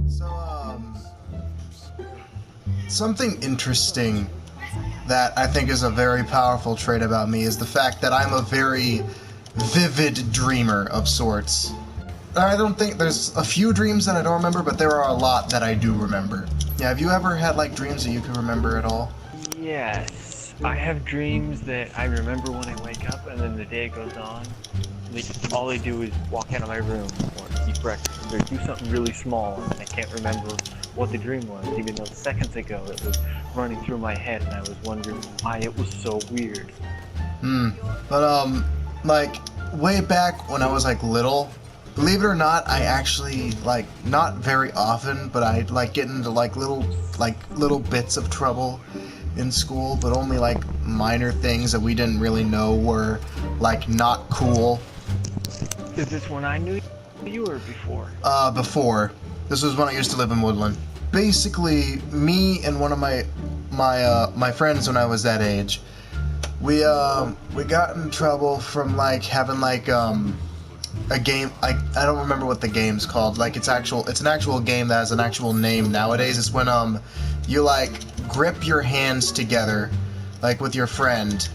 So, something interesting that I think is a very powerful trait about me is the fact that I'm a very vivid dreamer of sorts. I don't think there's a few dreams that I don't remember, but there are a lot that I do remember. Yeah, have you ever had like dreams that you can remember at all? Yes, I have dreams that I remember when I wake up, and then the day goes on. Like, all I do is walk out of my room or eat breakfast or do something really small, and I can't remember what the dream was, even though seconds ago it was running through my head, and I was wondering why it was so weird. But like way back when I was like little, believe it or not, I actually like not very often, but I like get into like little bits of trouble in school, but only like minor things that we didn't really know were like not cool. Is this when I knew you or before? Before. This was when I used to live in Woodland. Basically, me and one of my friends when I was that age, we got in trouble from like having like a game. I don't remember what the game's called. Like it's an actual game that has an actual name nowadays. It's when you like grip your hands together like with your friend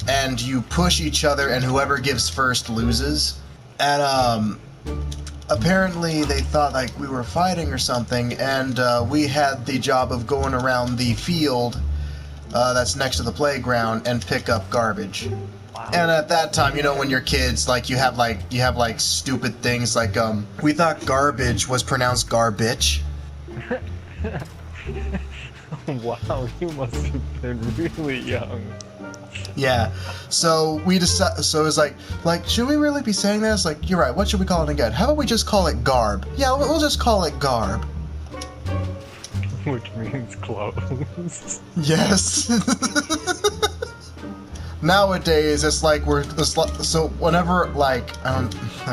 and you push each other and whoever gives first loses. And apparently they thought like we were fighting or something, and we had the job of going around the field that's next to the playground and pick up garbage. Wow. And at that time, you know, when you're kids, like you have like stupid things like we thought garbage was pronounced garbage. Wow, you must have been really young. Yeah, so we decided. So it was like, should we really be saying this? Like, you're right. What should we call it again? How about we just call it garb? Yeah, we'll just call it garb. Which means clothes. Yes. Nowadays, it's like so whenever like I'm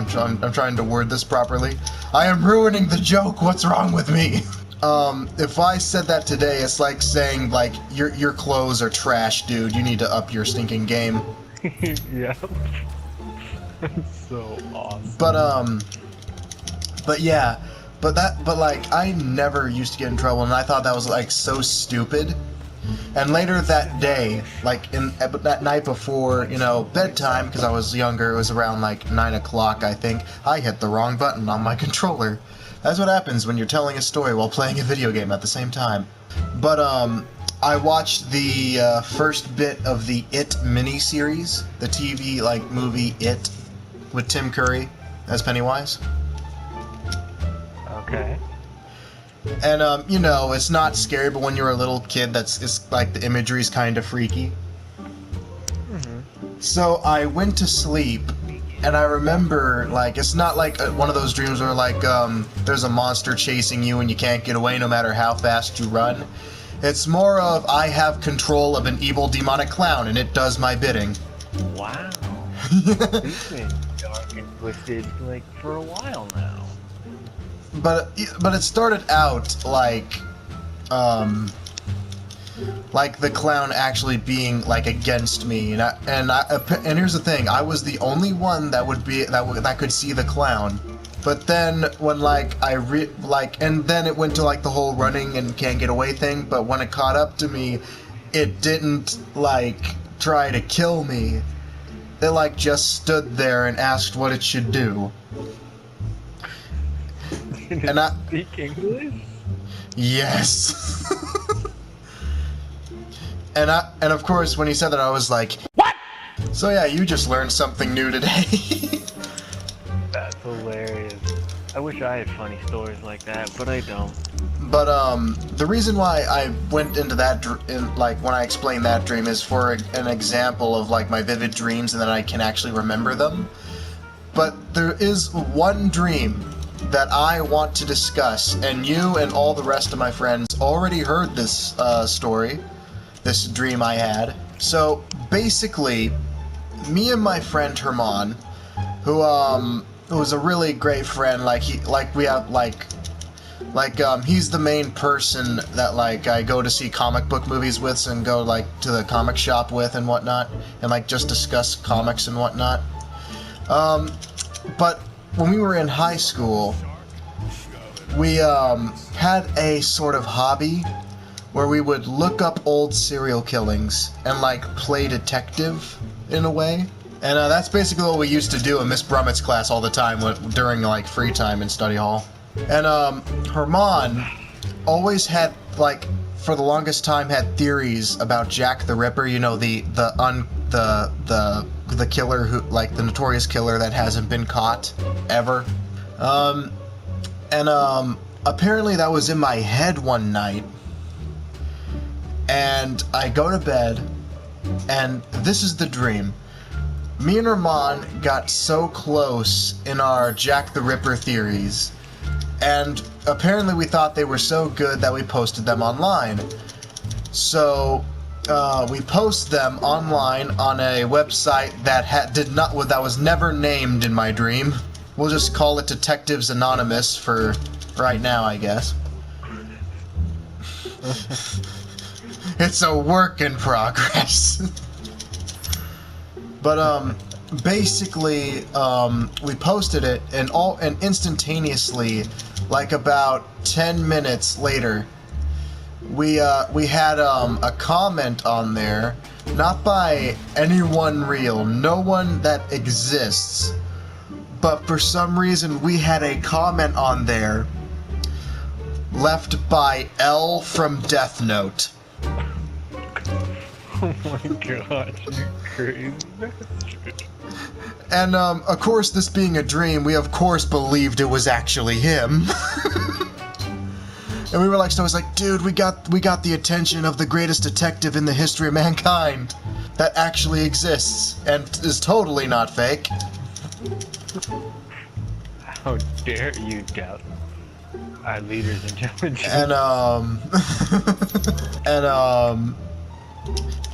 trying to word this properly. I am ruining the joke. What's wrong with me? If I said that today, it's like saying like your clothes are trash, dude. You need to up your stinking game. Yeah. That's so awesome. But yeah, but like I never used to get in trouble, and I thought that was like so stupid. And later that day, like that night before, you know, bedtime, because I was younger, it was around like 9 o'clock, I think. I hit the wrong button on my controller. That's what happens when you're telling a story while playing a video game at the same time. But I watched the first bit of the It miniseries, the TV like movie It, with Tim Curry as Pennywise. Okay. And you know, it's not scary, but when you're a little kid, it's like the imagery's kind of freaky. Mm-hmm. So I went to sleep. And I remember, like, it's not like one of those dreams where, like, there's a monster chasing you and you can't get away no matter how fast you run. It's more of, I have control of an evil demonic clown and it does my bidding. Wow. You've been dark and twisted, like, for a while now. But it started out like the clown actually being like against me, and here's the thing: I was the only one that could see the clown. But then when and then it went to like the whole running and can't get away thing. But when it caught up to me, it didn't like try to kill me. It like just stood there and asked what it should do. And I speak English? Yes. And of course, when he said that, I was like, what? So yeah, you just learned something new today. That's hilarious. I wish I had funny stories like that, but I don't. But the reason why I went into that, like when I explained that dream, is for an example of like my vivid dreams, and that I can actually remember them. But there is one dream that I want to discuss, and you and all the rest of my friends already heard this story. This dream I had. So basically, me and my friend Herman, who was a really great friend, we have Like, he's the main person that, like, I go to see comic book movies with and go, like, to the comic shop with and whatnot, and, like, just discuss comics and whatnot. But when we were in high school, we, had a sort of hobby where we would look up old serial killings and, like, play detective in a way. And that's basically what we used to do in Miss Brummett's class all the time during, like, free time in study hall. And, Herman always had, like, for the longest time had theories about Jack the Ripper, you know, the killer who, like, the notorious killer that hasn't been caught ever. Apparently that was in my head one night. And I go to bed, and this is the dream. Me and Herman got so close in our Jack the Ripper theories, and apparently we thought they were so good that we posted them online. So we post them online on a website that was never named in my dream. We'll just call it Detectives Anonymous for right now, I guess. It's a work in progress. But basically, we posted it, and instantaneously, like about 10 minutes later, we had a comment on there, not by anyone real, no one that exists, but for some reason we had a comment on there left by L from Death Note. Oh my god, you crazy bastard. And, of course, this being a dream, we of course believed it was actually him. And we were like, so I was like, dude, we got the attention of the greatest detective in the history of mankind that actually exists and is totally not fake. How dare you doubt our leader's intelligence?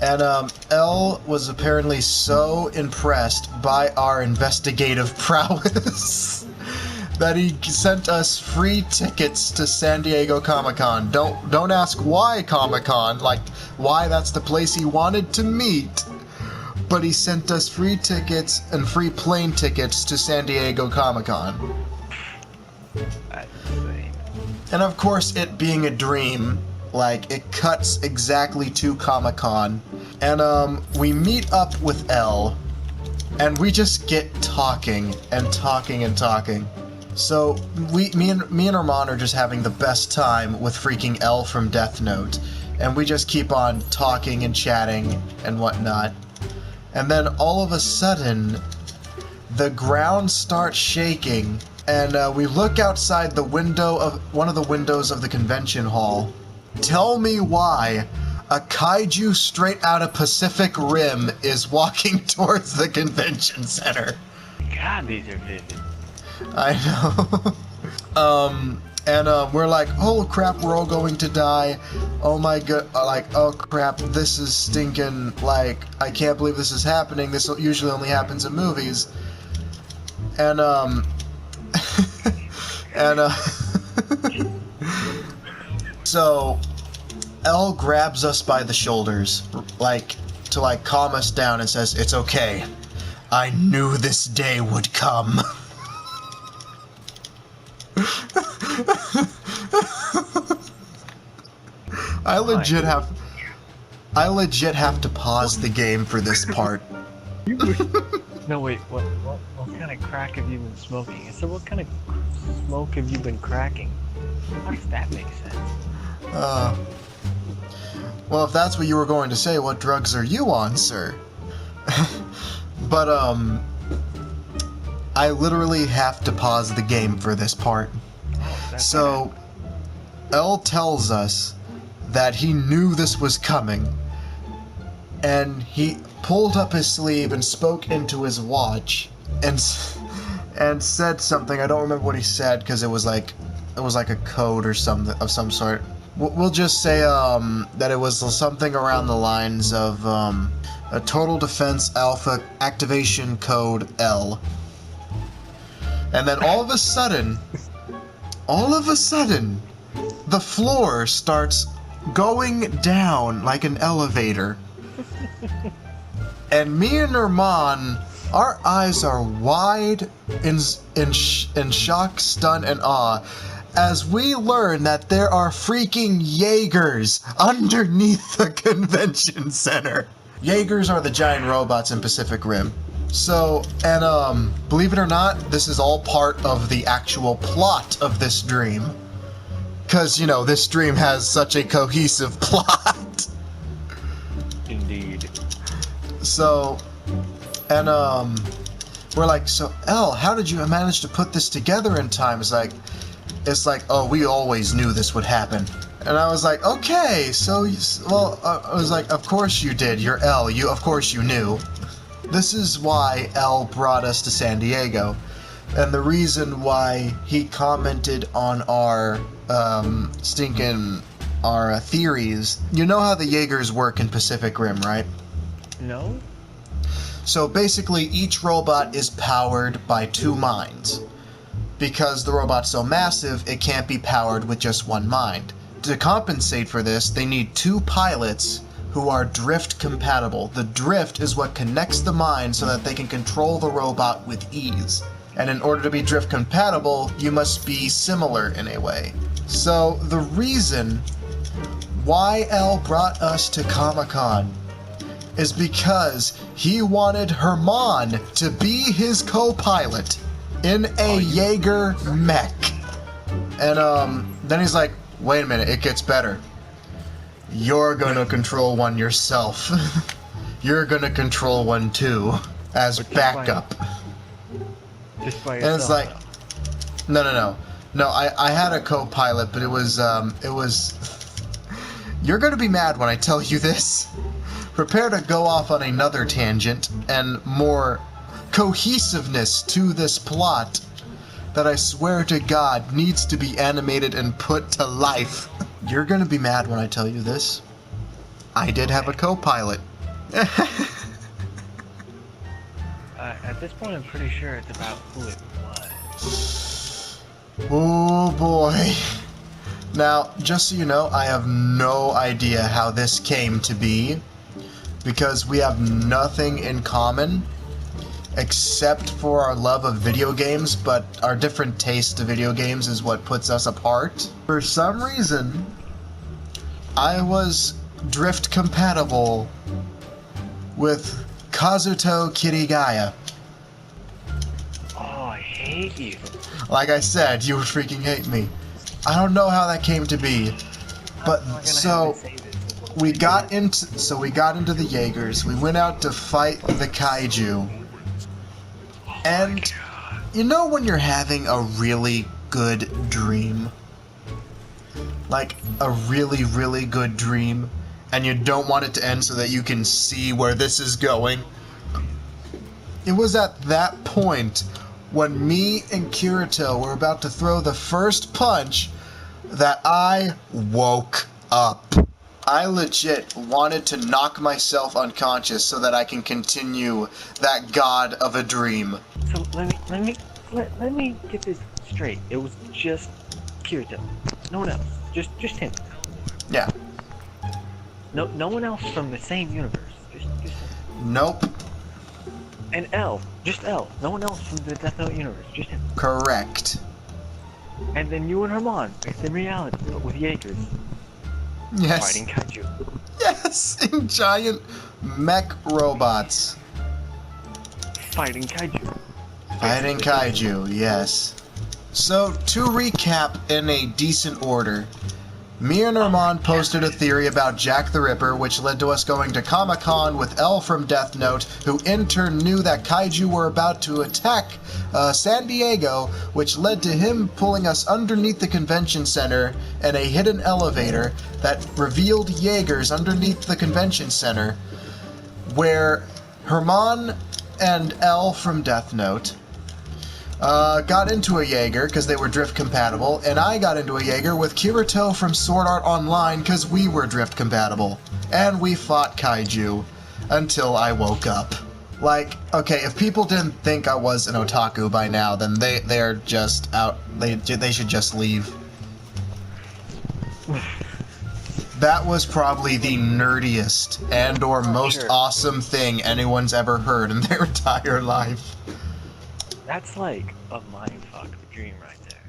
And, L was apparently so impressed by our investigative prowess that he sent us free tickets to San Diego Comic-Con. Don't ask why Comic-Con, like why that's the place he wanted to meet, but he sent us free tickets and free plane tickets to San Diego Comic-Con. That's insane. And of course, it being a dream, like, it cuts exactly to Comic-Con. And, we meet up with L, and we just get talking and talking and talking. So, me and Herman are just having the best time with freaking L from Death Note. And we just keep on talking and chatting and whatnot. And then all of a sudden, the ground starts shaking, and we look outside the window of one of the windows of the convention hall. Tell me why a kaiju straight out of Pacific Rim is walking towards the convention center. God, these are vivid. I know. And we're like, oh crap, we're all going to die. Oh my god, like, oh crap, this is stinking, like, I can't believe this is happening. This usually only happens in movies. And, so, L grabs us by the shoulders, like, to, like, calm us down and says, it's okay. I knew this day would come. I legit have to pause the game for this part. No, wait, what kind of crack have you been smoking? I said, what kind of smoke have you been cracking? How does that make sense? Well, if that's what you were going to say, what drugs are you on, sir? But, I literally have to pause the game for this part. So, L tells us that he knew this was coming, and he pulled up his sleeve and spoke into his watch, and said something. I don't remember what he said because it was like a code or something of some sort. We'll just say that it was something around the lines of a Total Defense Alpha activation code L. And then all of a sudden, all of a sudden, the floor starts going down like an elevator. And me and Herman, our eyes are wide in shock, stun, and awe as we learn that there are freaking Jaegers underneath the convention center. Jaegers are the giant robots in Pacific Rim. So, and believe it or not, this is all part of the actual plot of this dream. Because, you know, this dream has such a cohesive plot. Indeed. So, and we're like, so Elle, how did you manage to put this together in time? It's like, oh, we always knew this would happen. And I was like, okay, so, well, I was like, of course you did. You're Elle. Of course you knew. This is why Elle brought us to San Diego. And the reason why he commented on our, our theories. You know how the Jaegers work in Pacific Rim, right? No? So basically, each robot is powered by 2 minds. Because the robot's so massive, it can't be powered with just 1 mind. To compensate for this, they need 2 pilots who are drift compatible. The drift is what connects the mind so that they can control the robot with ease. And in order to be drift compatible, you must be similar in a way. So the reason why Elle brought us to Comic-Con is because he wanted Herman to be his co-pilot in a Jaeger mech. And then he's like, wait a minute, it gets better. You're gonna control one yourself. You're gonna control one too, as backup. Just by And yourself. it's like, no, I had a co-pilot, but it was, you're gonna be mad when I tell you this. Prepare to go off on another tangent and more cohesiveness to this plot that I swear to God needs to be animated and put to life. You're gonna be mad when I tell you this. I did have a co-pilot. At this point, I'm pretty sure it's about who it was. Oh boy. Now, just so you know, I have no idea how this came to be, because we have nothing in common except for our love of video games, but our different taste of video games is what puts us apart. For some reason, I was drift compatible with Kazuto Kirigaya. Oh, I hate you. Like I said, you would freaking hate me. I don't know how that came to be, but so we got into the Jaegers. We went out to fight the kaiju. And you know when you're having a really good dream? Like a really, really good dream, and you don't want it to end so that you can see where this is going? It was at that point when me and Kirito were about to throw the first punch that I woke up. I legit wanted to knock myself unconscious so that I can continue that god of a dream. So let me get this straight. It was just Kirito. No one else. Just him. Yeah. No one else from the same universe. Just him. Nope. And L. Just L. No one else from the Death Note universe. Just him. Correct. And then you and Herman, it's in reality, but with Jaegers. Yes. Fighting kaiju. Yes, in giant mech robots. Fighting kaiju. Fighting kaiju, yes. So, to recap in a decent order, me and Herman posted a theory about Jack the Ripper, which led to us going to Comic-Con with L from Death Note, who in turn knew that kaiju were about to attack San Diego, which led to him pulling us underneath the convention center in a hidden elevator that revealed Jaegers underneath the convention center, where Herman and L from Death Note got into a Jaeger because they were drift compatible, and I got into a Jaeger with Kirito from Sword Art Online because we were drift compatible. And we fought kaiju until I woke up. Like, okay, if people didn't think I was an otaku by now, then they are just out. They should just leave. That was probably the nerdiest and/or most Sure. awesome thing anyone's ever heard in their entire life. That's like a mindfuck dream right there.